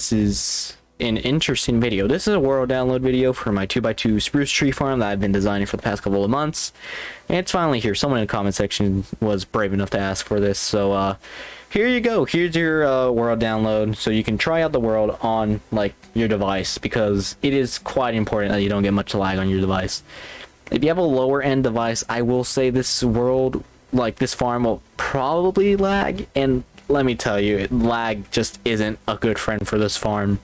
This is an interesting video. This is a world download video for my 2x2 spruce tree farm that I've been designing for the past couple of months. And it's finally here. Someone in the comment section was brave enough to ask for this. So here you go. Here's your world download. So you can try out the world on like your device, because it is quite important that you don't get much lag on your device. If you have a lower end device, I will say this world, like this farm, will probably lag. And let me tell you, lag just isn't a good friend for this farm.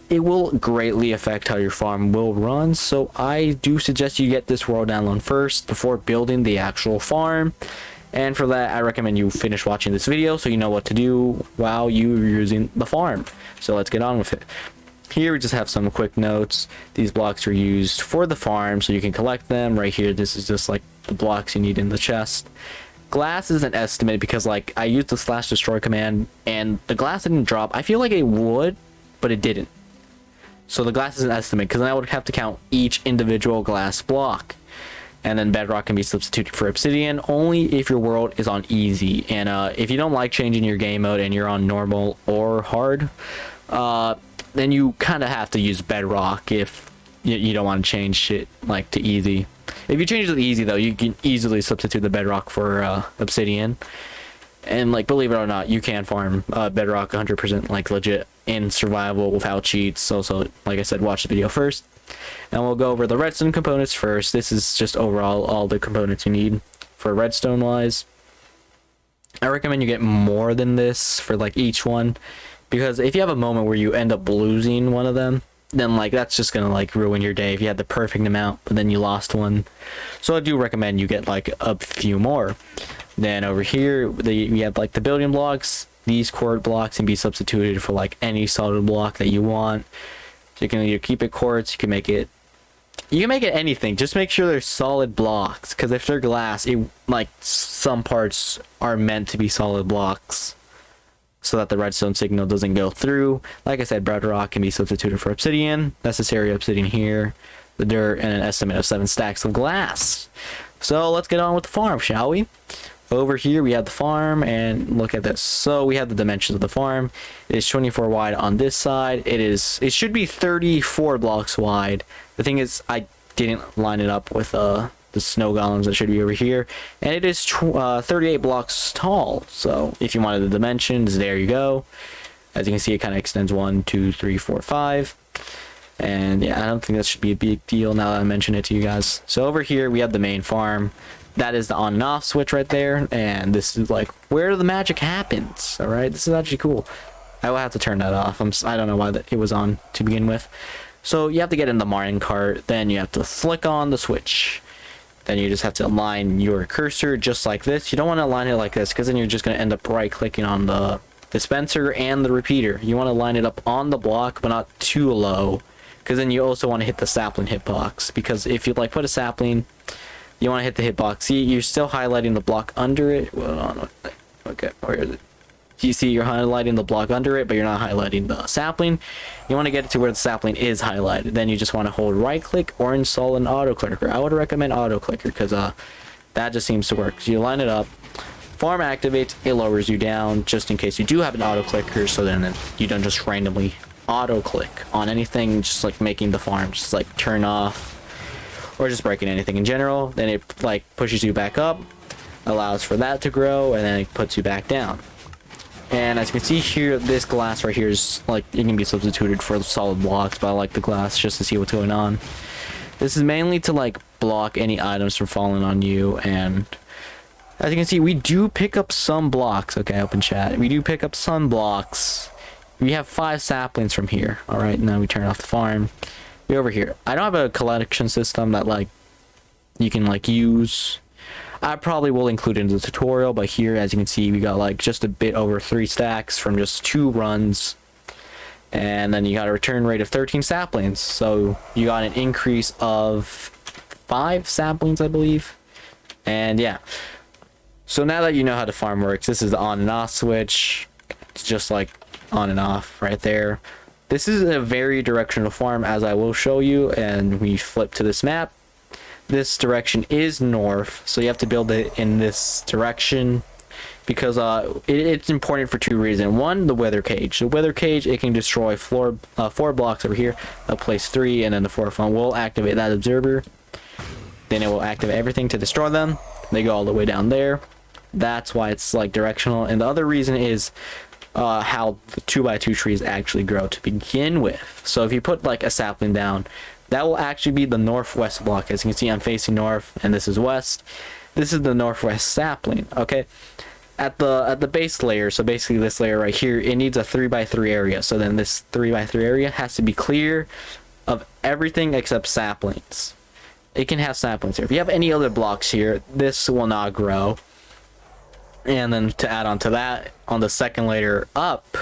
It will greatly affect how your farm will run, so I do suggest you get this world download first before building the actual farm. And for that, I recommend you finish watching this video so you know what to do while you're using the farm. So let's get on with it. Here we just have some quick notes. These blocks are used for the farm so you can collect them. Right here, this is just like the blocks you need in the chest. Glass is an estimate because like I used the /destroy command and the glass didn't drop. I feel like it would, but it didn't. So the glass is an estimate because then I would have to count each individual glass block. And then bedrock can be substituted for obsidian only if your world is on easy. And if you don't like changing your game mode and you're on normal or hard, then you kind of have to use bedrock if you don't want to change shit like to easy. If you change it to easy though, you can easily substitute the bedrock for obsidian. And like, believe it or not, you can farm bedrock 100% like legit in survival without cheats. So like I said, watch the video first. And we'll go over the redstone components first. This is just overall all the components you need for redstone wise. I recommend you get more than this for like each one, because if you have a moment where you end up losing one of them, then like that's just gonna like ruin your day if you had the perfect amount but then you lost one. So I do recommend you get like a few more. Then over here we have like the building blocks. These cord blocks can be substituted for like any solid block that you want. So you can either keep it quartz, you can make it anything. Just make sure they're solid blocks, because if they're glass, like some parts are meant to be solid blocks so that the redstone signal doesn't go through. Like I said, bedrock can be substituted for obsidian. Necessary obsidian here, the dirt, and an estimate of 7 stacks of glass. So let's get on with the farm, shall we? Over here we have the farm, and look at this. So we have the dimensions of the farm. It is 24 wide on this side. It should be 34 blocks wide. The thing is, I didn't line it up with the snow golems that should be over here, and it is 38 blocks tall. So if you wanted the dimensions, there you go. As you can see, it kind of extends 1 2 3 4 5, and yeah, I don't think that should be a big deal now that I mention it to you guys. So over here we have the main farm. That is the on and off switch right there, and this is like where the magic happens. All right, this is actually cool. I will have to turn that off. I don't know why it was on to begin with. So you have to get in the mine cart, then you have to flick on the switch. Then you just have to align your cursor just like this. You don't want to align it like this, because then you're just going to end up right clicking on the dispenser and the repeater. You want to line it up on the block, but not too low, because then you also want to hit the sapling hitbox. Because if you like put a sapling, you want to hit the hitbox. See, you're still highlighting the block under it. Well, okay, where is it? You see, you're highlighting the block under it, but you're not highlighting the sapling. You want to get it to where the sapling is highlighted. Then you just want to hold right click or install an auto clicker. I would recommend auto clicker, because that just seems to work. So you line it up, farm activates, it lowers you down just in case you do have an auto clicker, so then you don't just randomly auto click on anything, just like making the farm just like turn off or just breaking anything in general. Then it like pushes you back up, allows for that to grow, and then it puts you back down. And as you can see here, this glass right here is like, it can be substituted for the solid blocks, but I like the glass just to see what's going on. This is mainly to like block any items from falling on you. And as you can see, we do pick up some blocks. Okay, open chat. We do pick up some blocks. We have 5 saplings from here. All right, now we turn off the farm. We're over here. I don't have a collection system that like you can like use. I probably will include it in the tutorial, but here, as you can see, we got like just a bit over 3 stacks from just 2 runs. And then you got a return rate of 13 saplings. So you got an increase of 5 saplings, I believe. And yeah. So now that you know how the farm works, this is the on and off switch. It's just like on and off right there. This is a very directional farm, as I will show you. And we flip to this map. This direction is north, so you have to build it in this direction. because it's important for two reasons. One, the weather cage. The weather cage, it can destroy 4 blocks over here. I'll place 3, and then the 4th one will activate that observer. Then it will activate everything to destroy them. They go all the way down there. That's why it's like directional. And the other reason is how the 2x2 trees actually grow to begin with. So if you put like a sapling down, that will actually be the northwest block. As you can see, I'm facing north, and this is west. This is the northwest sapling. Okay. At the base layer, so basically this layer right here, it needs a 3x3 area. So then this 3x3 area has to be clear of everything except saplings. It can have saplings here. If you have any other blocks here, this will not grow. And then to add on to that, on the second layer up,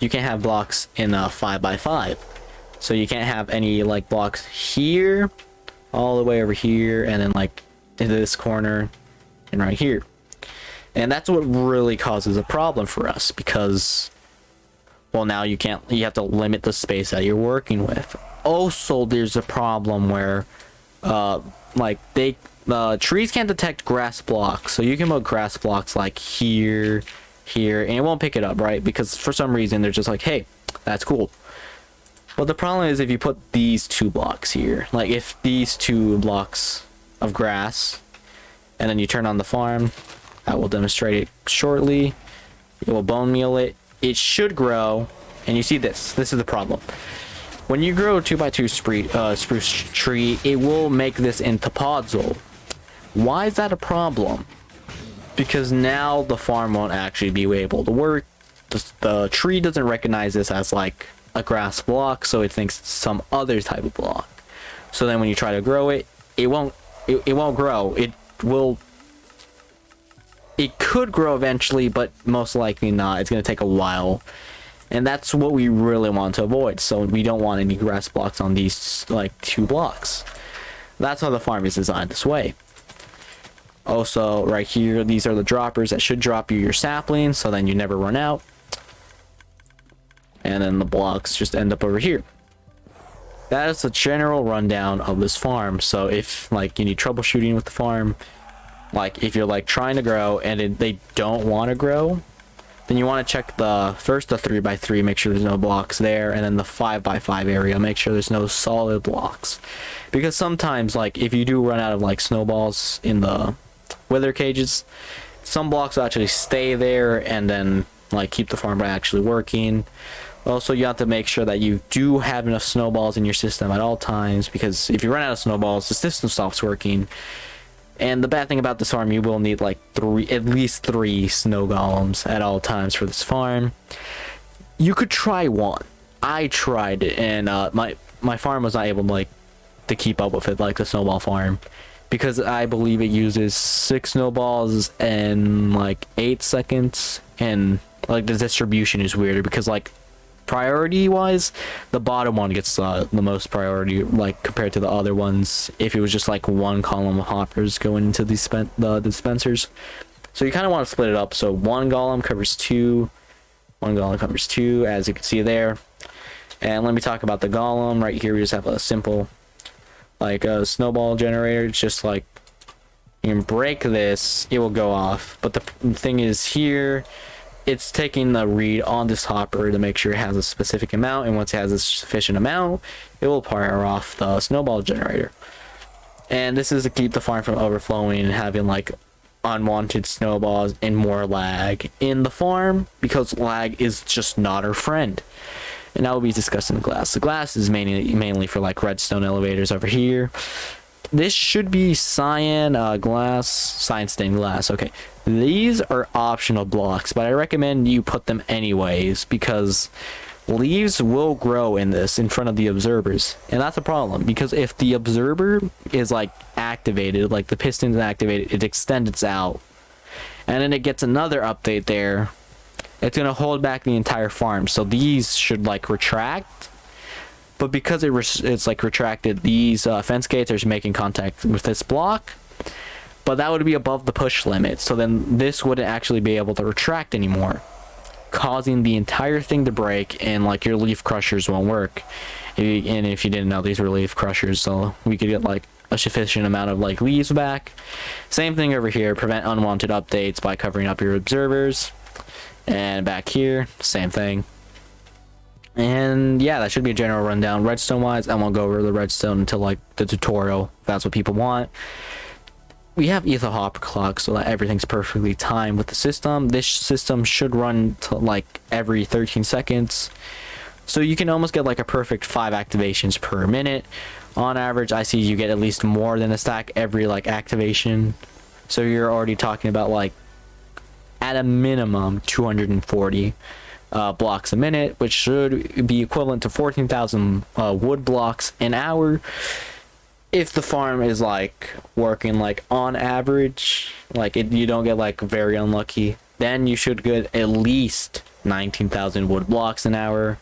you can have blocks in a 5x5. So you can't have any like blocks here, all the way over here, and then like into this corner and right here. And that's what really causes a problem for us, because, well, now you have to limit the space that you're working with. Also, there's a problem where, like, trees can't detect grass blocks. So you can put grass blocks like here, and it won't pick it up, right? Because for some reason, they're just like, hey, that's cool. But the problem is if you put these 2 blocks here, like if these 2 blocks of grass, and then you turn on the farm, I will demonstrate it shortly. It will bone meal it. It should grow, and you see this. This is the problem. When you grow a 2x2 spruce tree, it will make this into podzol. Why is that a problem? Because now the farm won't actually be able to work. The tree doesn't recognize this as like a grass block, so it thinks it's some other type of block. So then when you try to grow it, it won't grow. It could grow eventually, but most likely not. It's going to take a while. And that's what we really want to avoid. So we don't want any grass blocks on these like 2 blocks. That's how the farm is designed this way. Also, right here, these are the droppers that should drop you your saplings, so then you never run out. And then the blocks just end up over here. That is the general rundown of this farm. So if like you need troubleshooting with the farm, like if you're like trying to grow and they don't want to grow, then you want to check the 3x3, make sure there's no blocks there, and then the 5x5 area, make sure there's no solid blocks. Because sometimes like if you do run out of like snowballs in the wither cages, some blocks will actually stay there and then like keep the farm actually working. Also, you have to make sure that you do have enough snowballs in your system at all times, because if you run out of snowballs, the system stops working. And the bad thing about this farm, you will need like at least 3 snow golems at all times for this farm. You could try 1. I tried it, and my farm was not able to keep up with it like the snowball farm, because I believe it uses 6 snowballs in like 8 seconds, and like the distribution is weirder because like priority wise, the bottom one gets the most priority like compared to the other ones if it was just like 1 column of hoppers going into the dispensers. So you kind of want to split it up, so 1 golem covers 2, 1 golem covers 2, as you can see there. And let me talk about the golem. Right here we just have a simple like a snowball generator. It's just like you can break this, it will go off, but the thing is here it's taking the read on this hopper to make sure it has a specific amount, and once it has a sufficient amount, it will fire off the snowball generator. And this is to keep the farm from overflowing and having like unwanted snowballs and more lag in the farm, because lag is just not our friend. And that will be discussed in the glass. The glass is mainly for like redstone elevators over here. This should be cyan glass, cyan stained glass. Okay, these are optional blocks, but I recommend you put them anyways, because leaves will grow in this in front of the observers, and that's a problem, because if the observer is like activated, like the piston's activated, it extends out, and then it gets another update there, it's gonna hold back the entire farm. So these should like retract. But because it's like retracted, these fence gates are making contact with this block, but that would be above the push limit, so then this wouldn't actually be able to retract anymore, causing the entire thing to break, and like your leaf crushers won't work. And if you didn't know, these were leaf crushers, so we could get like a sufficient amount of like leaves back. Same thing over here, prevent unwanted updates by covering up your observers. And back here, same thing. And yeah, that should be a general rundown redstone wise. I won't go over the redstone until like the tutorial, if that's what people want. We have ether hopper clock so that everything's perfectly timed with the system. This system should run to like every 13 seconds. So you can almost get like a perfect 5 activations per minute. On average, I see you get at least more than a stack every like activation. So you're already talking about like at a minimum 240 blocks a minute, which should be equivalent to 14,000 wood blocks an hour. If the farm is like working like on average, like you don't get like very unlucky, then you should get at least 19,000 wood blocks an hour.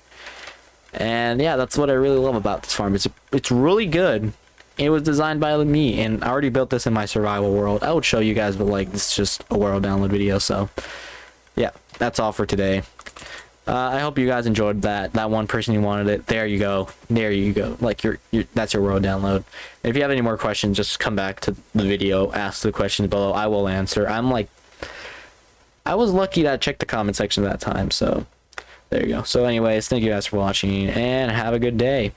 And yeah, that's what I really love about this farm. It's really good. It was designed by me, and I already built this in my survival world. I would show you guys, but like it's just a world download video. So yeah, that's all for today. I hope you guys enjoyed that one person who wanted it. There you go, like that's your world download. If you have any more questions, just come back to the video, ask the questions below. I will answer. I was lucky that I checked the comment section at that time, so there you go. So anyways, thank you guys for watching and have a good day.